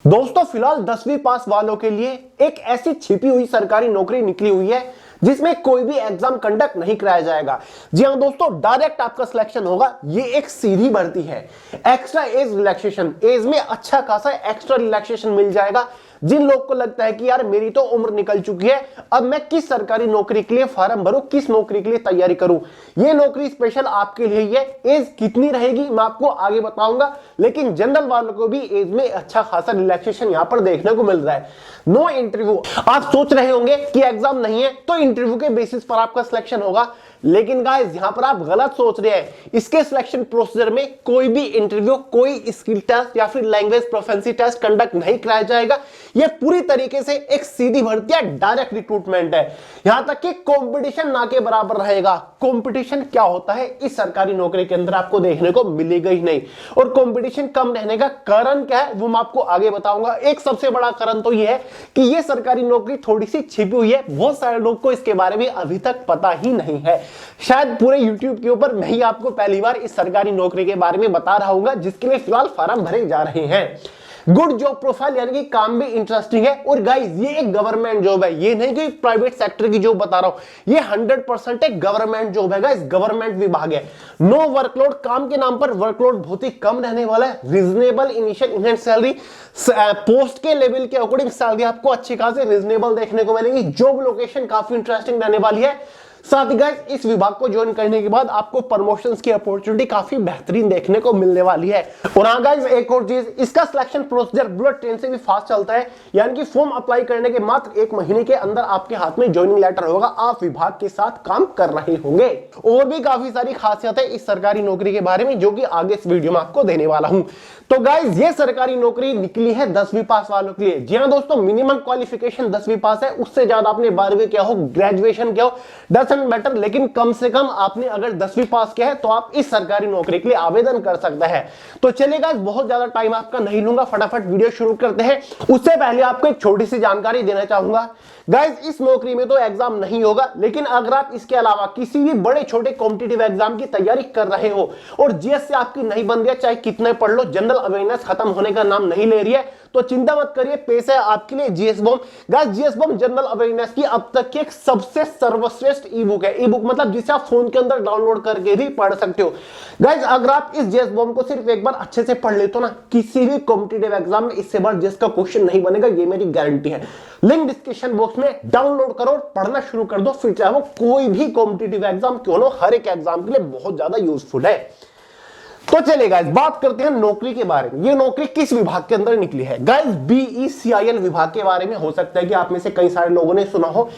दोस्तों फिलहाल 10वीं पास वालों के लिए एक ऐसी छिपी हुई सरकारी नौकरी निकली हुई है जिसमें कोई भी एग्जाम कंडक्ट नहीं कराया जाएगा। जी हां दोस्तों, डायरेक्ट आपका सिलेक्शन होगा। ये एक सीधी भर्ती है। एक्स्ट्रा एज रिलैक्सेशन, एज में अच्छा खासा एक्स्ट्रा रिलैक्सेशन मिल जाएगा। जिन लोग को लगता है कि यार मेरी तो उम्र निकल चुकी है, अब मैं किस सरकारी नौकरी के लिए फॉर्म भरूं, किस नौकरी के लिए तैयारी करूं, ये नौकरी स्पेशल आपके लिए ही है। एज कितनी रहेगी मैं आपको आगे बताऊंगा, लेकिन जनरल वालों को भी एज में अच्छा खासा रिलैक्सेशन यहां पर देखने को मिल रहा है। No interview. आप सोच रहे होंगे कि एग्जाम नहीं है तो इंटरव्यू के बेसिस पर आपका सिलेक्शन होगा, लेकिन गाइस यहां पर आप गलत सोच रहे हैं। इसके सिलेक्शन प्रोसीजर में कोई भी इंटरव्यू, कोई स्किल टेस्ट या फिर लैंग्वेज प्रोफिशिएंसी टेस्ट कंडक्ट नहीं कराया जाएगा। यह पूरी तरीके से एक सीधी भर्ती है, डायरेक्ट रिक्रूटमेंट है। यहां तक कि कंपटीशन ना के बराबर रहेगा। कंपटीशन क्या होता है इस सरकारी नौकरी के अंदर आपको देखने को मिलेगा ही नहीं। और कंपटीशन कम रहने का कारण क्या है वो मैं आपको आगे बताऊंगा। एक सबसे बड़ा कारण तो यह है कि यह सरकारी नौकरी थोड़ी सी छिपी हुई है। बहुत सारे लोग को इसके बारे में अभी तक पता ही नहीं है। शायद पूरे YouTube के ऊपर मैं ही आपको पहली बार इस सरकारी नौकरी के बारे में बता रहा हूं, जिसके लिए फिलहाल फॉर्म भरे जा रहे हैं। गुड जॉब प्रोफाइल यानी कि काम भी इंटरेस्टिंग है। और गाइस ये एक गवर्नमेंट जॉब है, ये नहीं कि प्राइवेट सेक्टर की जॉब बता रहा हूं। ये 100% एक गवर्नमेंट जॉब है गाइस, गवर्नमेंट विभाग है। नो वर्कलोड, काम के नाम पर वर्कलोड बहुत ही कम रहने वाला है। रीजनेबल इनिशियल इनहेंड सैलरी, पोस्ट के लेवल के अकॉर्डिंग सैलरी आपको अच्छी खासी रीजनेबल देखने को मिलेगी। जॉब लोकेशन काफी इंटरेस्टिंग रहने वाली है। साथ ही गाइस इस विभाग को ज्वाइन करने के बाद आपको प्रमोशंस की अपॉर्चुनिटी काफी बेहतरीन देखने को मिलने वाली है। और हाँ गाइस एक और चीज, इसका सिलेक्शन प्रोसीजर बुलेट ट्रेन से भी फास्ट चलता है। यानी कि फॉर्म अप्लाई करने के मात्र 1 महीने के अंदर आपके हाथ में ज्वाइनिंग लेटर होगा, आप विभाग के साथ काम कर रहे होंगे। और भी काफी सारी खासियत है इस सरकारी नौकरी के बारे में, जो कि आगे इस वीडियो में आपको देने वाला हूं। तो गाइस ये सरकारी नौकरी निकली है 10वीं पास वालों के लिए। जी हाँ दोस्तों, मिनिमम क्वालिफिकेशन 10वीं पास है। उससे ज्यादा आपने 12वीं किया हो, ग्रेजुएशन किया हो, डजंट मैटर, लेकिन कम से कम आपने अगर 10वीं पास किया है तो आप इस सरकारी नौकरी के लिए आवेदन कर सकते हैं। तो चलिए गाइस, बहुत ज्यादा टाइम आपका नहीं लूंगा, फटाफट वीडियो शुरू करते हैं। उससे पहले आपको एक छोटी सी जानकारी देना चाहूंगा। गाइस इस नौकरी में तो एग्जाम नहीं होगा, लेकिन अगर आप इसके अलावा किसी भी बड़े छोटे कॉम्पिटिटिव एग्जाम की तैयारी कर रहे हो और जीएस से आपकी नहीं बन रही है, चाहे कितने पढ़ लो, जनरल अवेयरनेस खत्म होने का नाम नहीं ले रही है, तो चिंता मत करिए, पेश है आपके लिए GS bomb. Guys GS bomb general awareness की अब तक की एक सबसे सर्वश्रेष्ठ ई बुक है। ई बुक मतलब जिसे आप फोन के अंदर डाउनलोड करके भी पढ़ सकते हो। गाइस अगर आप इस जीएस बॉम्ब को सिर्फ एक बार अच्छे से पढ़ लेते हो ना, किसी भी कॉम्पिटिटिव एग्जाम में इससे बार जीएस का क्वेश्चन नहीं बनेगा, ये मेरी गारंटी है। लिंक डिस्क्रिप्शन बॉक्स में डाउनलोड करो, पढ़ना शुरू कर दो, फिर चाहे वो कोई भी कॉम्पिटिटिव एग्जाम क्यों ना, हर एक एग्जाम के लिए बहुत ज्यादा यूजफुल है। तो चलिए गाइस बात करते हैं नौकरी के बारे में। ये नौकरी किस विभाग के अंदर निकली है? गाइस बीईसीआईएल विभाग के बारे में हो सकता है कि आप में से कई सारे लोगों ने सुना हो।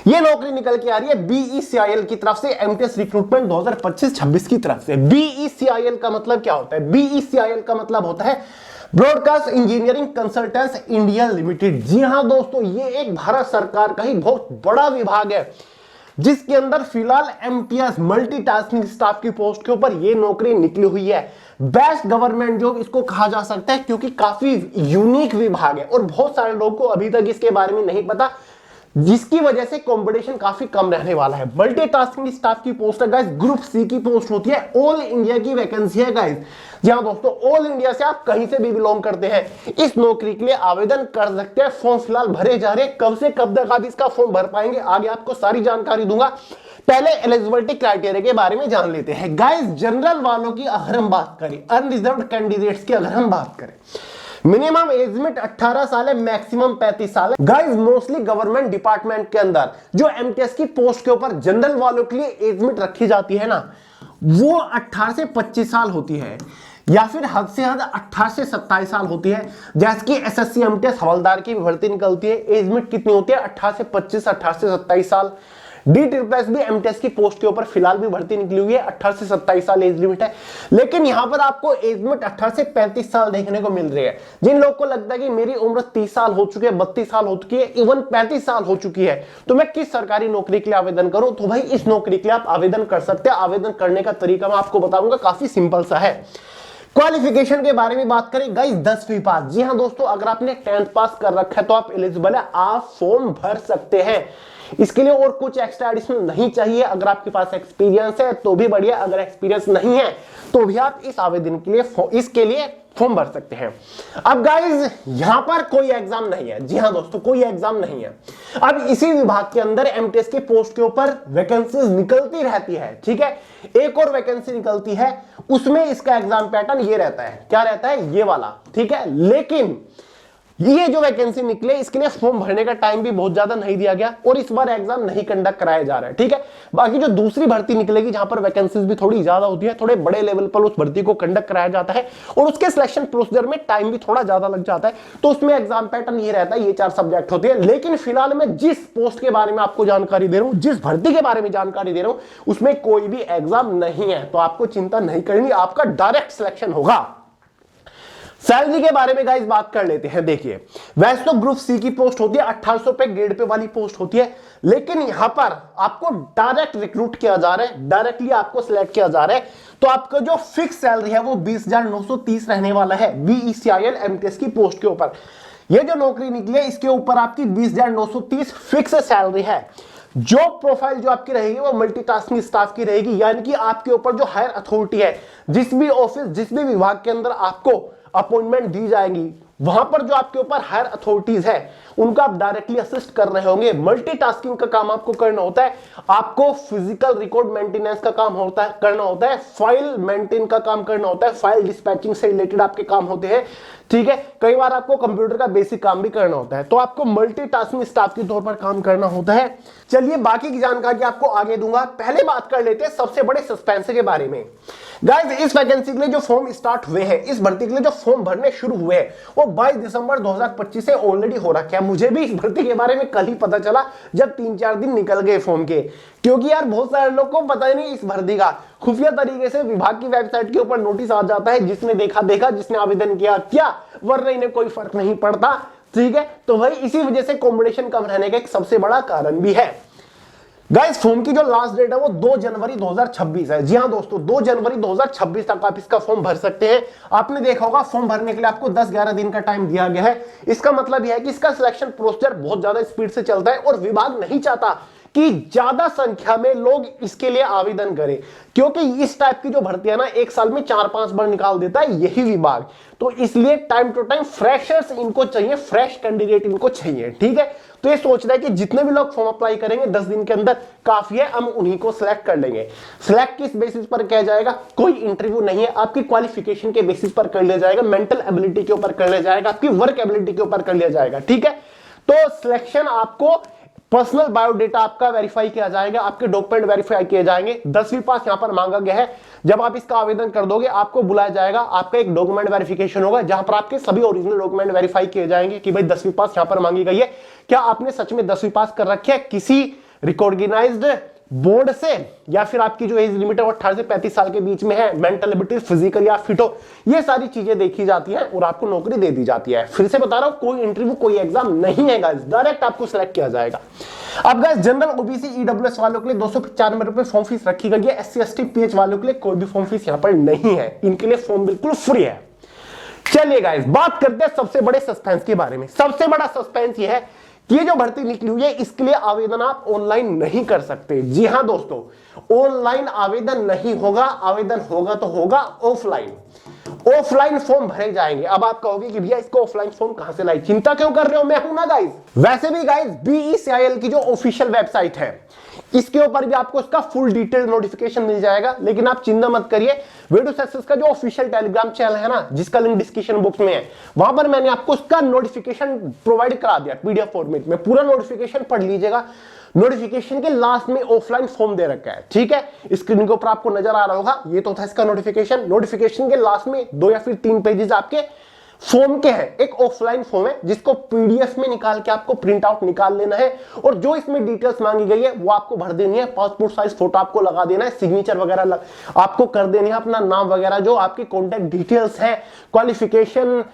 ये नौकरी निकल के आ रही है बीईसीआईएल की तरफ से, एमटीएस रिक्रूटमेंट 2025-26 की तरफ से। बीईसीआईएल का मतलब क्या होता है? बीईसीआईएल का मतलब होता है broadcast engineering consultants India limited. जी हां दोस्तों, ये एक भारत सरकार का ही बहुत बड़ा विभाग है, जिसके अंदर फिलहाल एमटीएस मल्टीटास्किंग स्टाफ की पोस्ट के ऊपर ये नौकरी निकली हुई है। बेस्ट गवर्नमेंट जॉब इसको कहा जा सकता है, क्योंकि काफी यूनिक विभाग है और बहुत सारे लोगों को अभी तक इसके बारे में नहीं पता, जिसकी वजह से कंपटीशन काफी कम रहने वाला है। मल्टीटास्किंग स्टाफ की पोस्ट है गाइस, ग्रुप सी की पोस्ट होती है, ऑल इंडिया की वैकेंसी है गाइस। जी हाँ दोस्तों, ऑल इंडिया से आप कहीं से भी बिलोंग करते हैं, इस नौकरी के लिए आवेदन कर सकते हैं। फॉर्म फिलहाल भरे जा रहे हैं, कब से कब तक आप इसका फॉर्म भर पाएंगे आगे आपको सारी जानकारी दूंगा। पहले एलिजिबिलिटी क्राइटेरिया के बारे में जान लेते हैं। गाइस जनरल वालों की अगर हम बात करें, अनरिजर्व्ड कैंडिडेट्स की अगर हम बात करें, मिनिमम एज लिमिट 18 साल है, मैक्सिमम 35 साल है। गाइस मोस्टली गवर्नमेंट डिपार्टमेंट के अंदर जो एमटीएस की पोस्ट के ऊपर जनरल वालों के लिए एज लिमिट रखी जाती है ना, वो 18 से 25 साल होती है, या फिर हद से हद 18 से 27 साल होती है। जैसे कि एसएससी एमटीएस हवलदार की भर्ती निकलती है, एज लिमिट कितनी होती है? 18 से 25, 18 से 27 साल। डी ट्रिपल भी एमटीएस की पोस्ट के ऊपर फिलहाल भी भर्ती निकली हुई है, 18 से 27 साल एज लिमिट है। लेकिन यहां पर आपको एज लिमिट 18 से 35 साल देखने को मिल रही है। जिन लोगों को लगता है कि मेरी उम्र 30 साल हो चुकी है, 32 साल हो चुकी है, इवन 35 साल हो चुकी है, तो मैं किस सरकारी नौकरी के लिए आवेदन करूं? तो भाई इस नौकरी के लिए आप आवेदन कर सकते हैं। आवेदन करने का तरीका मैं आपको बताऊंगा, काफी सिंपल सा है। क्वालिफिकेशन के बारे में बात करें गाइस, 10वीं पास। जी हां दोस्तों, अगर आपने 10th पास कर रखा है तो आप एलिजिबल है, आप फॉर्म भर सकते हैं। इसके लिए और कुछ एक्स्ट्रा एडिशनल नहीं चाहिए। अगर आपके पास एक्सपीरियंस है तो भी बढ़िया, अगर एक्सपीरियंस नहीं है तो भी आप इस आवेदन के लिए इसके लिए फॉर्म भर सकते हैं। अब गाइज यहां पर कोई एग्जाम नहीं है, जी हां दोस्तों कोई एग्जाम नहीं है। अब इसी विभाग के अंदर एमटीएस के पोस्ट के ऊपर वैकेंसीज निकलती रहती है, ठीक है। एक और वैकेंसी निकलती है, उसमें इसका एग्जाम पैटर्न ये रहता है, क्या रहता है, ये वाला, ठीक है। लेकिन ये जो वैकेंसी निकले इसके लिए फॉर्म भरने का टाइम भी बहुत ज्यादा नहीं दिया गया और इस बार एग्जाम नहीं कंडक्ट कराया जा रहा है, ठीक है। बाकी जो दूसरी भर्ती निकलेगी जहां पर वैकेंसीज भी थोड़ी ज्यादा होती है, थोड़े बड़े लेवल पर उस भर्ती को कंडक्ट कराया जाता है और उसके सिलेक्शन प्रोसीजर में टाइम भी थोड़ा ज्यादा लग जाता है, तो उसमें एग्जाम पैटर्न ये रहता है, ये 4 सब्जेक्ट होते हैं। लेकिन फिलहाल मैं जिस पोस्ट के बारे में आपको जानकारी दे रहा हूं, जिस भर्ती के बारे में जानकारी दे रहा हूं, उसमें कोई भी एग्जाम नहीं है, तो आपको चिंता नहीं करनी, आपका डायरेक्ट सिलेक्शन होगा। सैलरी के बारे में गाइस बात कर लेते हैं। देखिए वैसे तो ग्रुप सी की पोस्ट होती है, 1800 रुपए ग्रेड पे वाली पोस्ट होती है, लेकिन यहां पर आपको डायरेक्ट रिक्रूट किया जा रहा है, डायरेक्टली आपको सिलेक्ट किया जा रहा है, तो आपका जो फिक्स सैलरी है वो 20,930 रहने वाला है VECIL एमटीएस की पोस्ट के ऊपर। ये जो नौकरी निकली है इसके ऊपर आपकी 20,930 फिक्स सैलरी है। जो प्रोफाइल जो आपकी रहेगी वो मल्टीटास्किंग स्टाफ की रहेगी, यानी कि आपके ऊपर जो हायर अथॉरिटी है, जिस भी ऑफिस, जिस भी विभाग के अंदर आपको अपॉइंटमेंट दी जाएंगी, वहां पर जो आपके ऊपर हायर अथॉरिटीज है उनको आप डायरेक्टली असिस्ट कर रहे होंगे। मल्टीटास्किंग का काम आपको करना होता है, आपको फिजिकल रिकॉर्ड मेंटेनेंस का काम होता है, करना होता है, फाइल मेंटेन का काम करना होता है, फाइल डिस्पैचिंग से रिलेटेड आपके काम होते हैं, ठीक है। कई बार आपको कंप्यूटर का बेसिक काम भी करना होता है, तो आपको मल्टीटास्किंग स्टाफ के तौर पर काम करना होता है। चलिए बाकी की जानकारी आपको आगे दूंगा, पहले बात कर लेते हैं सबसे बड़े सस्पेंस के बारे में। गाइस इस वैकेंसी के लिए जो फॉर्म स्टार्ट हुए हैं, इस भर्ती के लिए जो फॉर्म भरने शुरू हुए हैं, वो 22 दिसंबर 2025 से ऑलरेडी हो रखा है। मुझे भी इस भर्ती के बारे में कल ही पता चला जब 3-4 दिन निकल गए फॉर्म के, क्योंकि यार बहुत सारे लोग को पता ही नहीं इस भर्ती का। खुफिया तरीके से विभाग की वेबसाइट के ऊपर नोटिस आ जाता है, जिसने देखा, जिसने आवेदन किया, वरना इन्हें कोई फर्क नहीं पड़ता, ठीक है। तो भाई इसी वजह से कॉम्पिटिशन कम रहने का एक सबसे बड़ा कारण भी है। गाइस फॉर्म की जो लास्ट डेट है वो 2 जनवरी 2026 है। जी हां दोस्तों 2 जनवरी 2026 तक आप इसका फॉर्म भर सकते हैं। आपने देखा होगा फॉर्म भरने के लिए आपको 10-11 दिन का टाइम दिया गया है। इसका मतलब यह है कि इसका सिलेक्शन प्रोसीजर बहुत ज्यादा स्पीड से चलता है और विभाग नहीं चाहता कि ज्यादा संख्या में लोग इसके लिए आवेदन करें, क्योंकि इस टाइप की जो भर्ती है ना, एक साल में 4-5 बार निकाल देता है यही विभाग, तो इसलिए टाइम टू टाइम फ्रेशर्स इनको चाहिए, फ्रेश कैंडिडेट इनको चाहिए, ठीक है। तो ये सोच रहा है कि जितने भी लोग फॉर्म अप्लाई करेंगे 10 दिन के अंदर काफी है, हम उन्हीं को सिलेक्ट कर लेंगे। सिलेक्ट किस बेसिस पर किया जाएगा, कोई इंटरव्यू नहीं है, आपकी क्वालिफिकेशन के बेसिस पर कर लिया जाएगा, मेंटल एबिलिटी के ऊपर कर लिया जाएगा, आपकी वर्क एबिलिटी के ऊपर कर लिया जाएगा, ठीक है। तो सिलेक्शन आपको पर्सनल बायोडेटा आपका वेरीफाई किया जाएगा, आपके डॉक्यूमेंट वेरीफाई किए जाएंगे, 10वीं पास यहां पर मांगा गया है। जब आप इसका आवेदन कर दोगे आपको बुलाया जाएगा, आपका एक डॉक्यूमेंट वेरिफिकेशन होगा जहां पर आपके सभी ओरिजिनल डॉक्यूमेंट वेरीफाई किए जाएंगे कि भाई 10वीं पास यहां पर मांगी गई है, क्या आपने सच में 10वीं पास कर रखी है किसी रिकॉग्नाइज्ड बोर्ड से, या फिर आपकी जो एज लिमिट है वो 18 से 35 साल के बीच में है, मेंटल एबिलिटी, फिजिकल या फिट हो, ये सारी चीजें देखी जाती है और आपको नौकरी दे दी जाती है। फिर से बता रहा हूं कोई इंटरव्यू कोई एग्जाम नहीं है गाइस, डायरेक्ट आपको सिलेक्ट किया जाएगा। अब गाइस जनरल ओबीसी ईडब्ल्यूएस वालों के लिए 295 रुपए फॉर्म फीस रखी गई है। एससी एसटी पीएच वालों के लिए कोई भी फॉर्म फीस यहां पर नहीं है, इनके लिए फॉर्म बिल्कुल फ्री है। चलिए गाइस बात करते हैं सबसे बड़े सस्पेंस के बारे में। सबसे बड़ा सस्पेंस ये है ये जो भर्ती निकली हुई है इसके लिए आवेदन आप ऑनलाइन नहीं कर सकते। जी हां दोस्तों ऑनलाइन आवेदन नहीं होगा, आवेदन होगा तो होगा ऑफलाइन। ऑफलाइन फॉर्म भरे जाएंगे। अब आप कहोगे कि भैया इसको ऑफलाइन फॉर्म कहां से लाई, चिंता क्यों कर रहे हो, मैं हूं ना गाइस। वैसे भी गाइस BECIL की जो ऑफिशियल वेबसाइट है इसके ऊपर भी आपको इसका फुल डिटेल नोटिफिकेशन मिल जाएगा, लेकिन आप चिंता मत करिए, वीडियो सक्सेस का जो ऑफिशियल टेलीग्राम चैनल है ना, जिसका लिंक डिस्क्रिप्शन बॉक्स में है, वहां पर मैंने आपको उसका नोटिफिकेशन प्रोवाइड करा दिया पीडीएफ फॉर्मेट में। पूरा नोटिफिकेशन पढ़ लीजिएगा। नोटिफिकेशन के लास्ट में ऑफलाइन फॉर्म दे रखा है, ठीक है, स्क्रीन के ऊपर आपको नजर आ रहा होगा, ये तो था इसका नोटिफिकेशन। नोटिफिकेशन के लास्ट में 2 या फिर 3 पेजेस आपके फॉर्म के हैं। एक ऑफलाइन फॉर्म है जिसको पीडीएफ में निकाल के आपको प्रिंट आउट निकाल लेना है और जो इसमें डिटेल्स मांगी गई है वो आपको भर देनी है। पासपोर्ट साइज फोटो आपको लगा देना है, सिग्नेचर वगैरह आपको कर देनी है, अपना नाम वगैरह, जो आपकी कॉन्टैक्ट डिटेल्स है, क्वालिफिकेशन,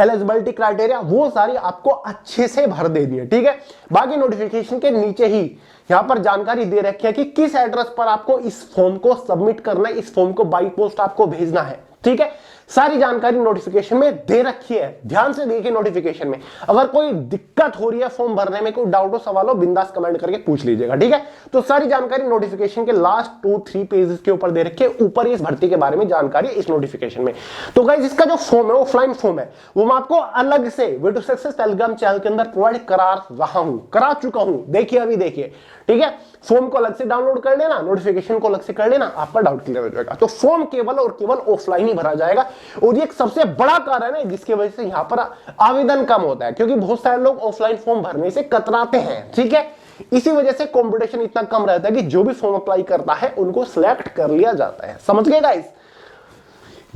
एलिजिबिलिटी क्राइटेरिया, वो सारी आपको अच्छे से भर देनी है, ठीक है। बाकी नोटिफिकेशन के नीचे ही यहां पर जानकारी दे रखी है कि किस एड्रेस पर आपको इस फॉर्म को सबमिट करना है, इस फॉर्म को बाई पोस्ट आपको भेजना है, ठीक है। सारी जानकारी नोटिफिकेशन में दे रखी है, ध्यान से देखिए नोटिफिकेशन में। अगर कोई दिक्कत हो रही है फॉर्म भरने में, कोई डाउट हो, सवाल हो, बिंदास कमेंट करके पूछ लीजिएगा, ठीक है। तो सारी जानकारी नोटिफिकेशन के लास्ट 2-3 पेजेस के ऊपर दे रखी है, ऊपर इस भर्ती के बारे में जानकारी इस नोटिफिकेशन में। तो गाइस इसका जो फॉर्म है, ऑफलाइन फॉर्म है, वो मैं आपको अलग से way to success Telegram channel के अंदर प्रोवाइड करा चुका हूं। देखिए अभी देखिए, ठीक है। फॉर्म को अलग से डाउनलोड कर लेना, नोटिफिकेशन को अलग से कर लेना, आपका डाउट क्लियर हो जाएगा। तो फॉर्म केवल और केवल ऑफलाइन ही भरा जाएगा, और ये एक सबसे बड़ा कारण है जिसकी वजह से यहां पर आवेदन कम होता है, क्योंकि बहुत सारे लोग ऑफलाइन फॉर्म भरने से कतराते हैं, ठीक है। इसी वजह से कंपटीशन इतना कम रहता है कि जो भी फॉर्म अप्लाई करता है उनको सिलेक्ट कर लिया जाता है। समझ गए गाइस?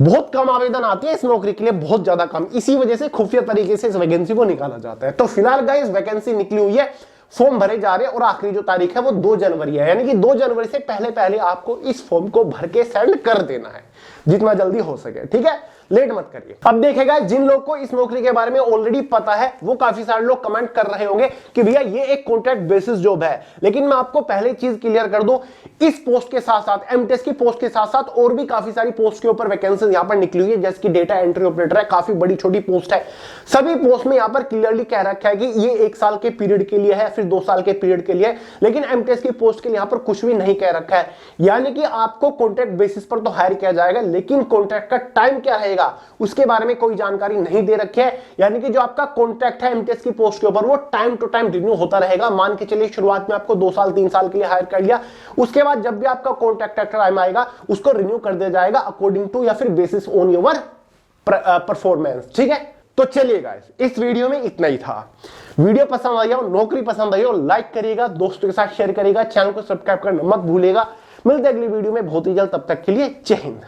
बहुत कम आवेदन आते हैं इस नौकरी के लिए, बहुत ज्यादा कम। इसी वजह से खुफिया तरीके से इस वैकेंसी को निकाला जाता है। तो फिलहाल गाइस वैकेंसी निकली हुई है, फॉर्म भरे जा रहे हैं, और आखिरी जो तारीख है वो 2 जनवरी है, यानी कि 2 जनवरी से पहले आपको इस फॉर्म को भर के सेंड कर देना है, जितना जल्दी हो सके, ठीक है। लेट मत करिए। अब देखेगा जिन लोग को इस नौकरी के बारे में ऑलरेडी पता है, वो काफी सारे लोग कमेंट कर रहे होंगे कि भैया ये एक कॉन्ट्रैक्ट बेसिस जॉब है। लेकिन मैं आपको पहले चीज क्लियर कर दूं, इस पोस्ट के साथ साथ, एमटेस की पोस्ट के साथ साथ और भी काफी सारी पोस्ट के ऊपर वैकेंसी यहां पर निकली हुई है, जैसे कि डेटा एंट्री ऑपरेटर है, काफी बड़ी छोटी पोस्ट है। सभी पोस्ट में यहां पर क्लियरली कह रखा है कि ये 1 साल के पीरियड के लिए है, फिर 2 साल के पीरियड के लिए। लेकिन एमटेस की पोस्ट के लिए यहां पर कुछ भी नहीं कह रखा है, यानी कि आपको कॉन्ट्रैक्ट बेसिस पर तो हायर किया जाएगा, लेकिन कॉन्ट्रैक्ट का टाइम क्या रहेगा उसके बारे में कोई जानकारी नहीं दे रखी है। यानी कि जो आपका कॉन्ट्रैक्ट है एमटीएस की पोस्ट के ऊपर, वो टाइम टू टाइम रिन्यू होता रहेगा। मान के चलिए शुरुआत में आपको 2 साल 3 साल के लिए हायर कर लिया, उसके बाद जब भी आपका कॉन्ट्रैक्ट टाइम आएगा उसको रिन्यू कर दिया जाएगा अकॉर्डिंग टू या फिर बेसिस ऑन योर परफॉर्मेंस, ठीक है। तो चलिए गाइस इस वीडियो में इतना ही था। वीडियो पसंद आई हो, नौकरी पसंद आई हो, लाइक करिएगा, दोस्तों के साथ शेयर करिएगा, चैनल को सब्सक्राइब करना मत भूलिएगा। मिलते हैं अगली वीडियो में बहुत ही जल्द, तब तक के लिए जय हिंद।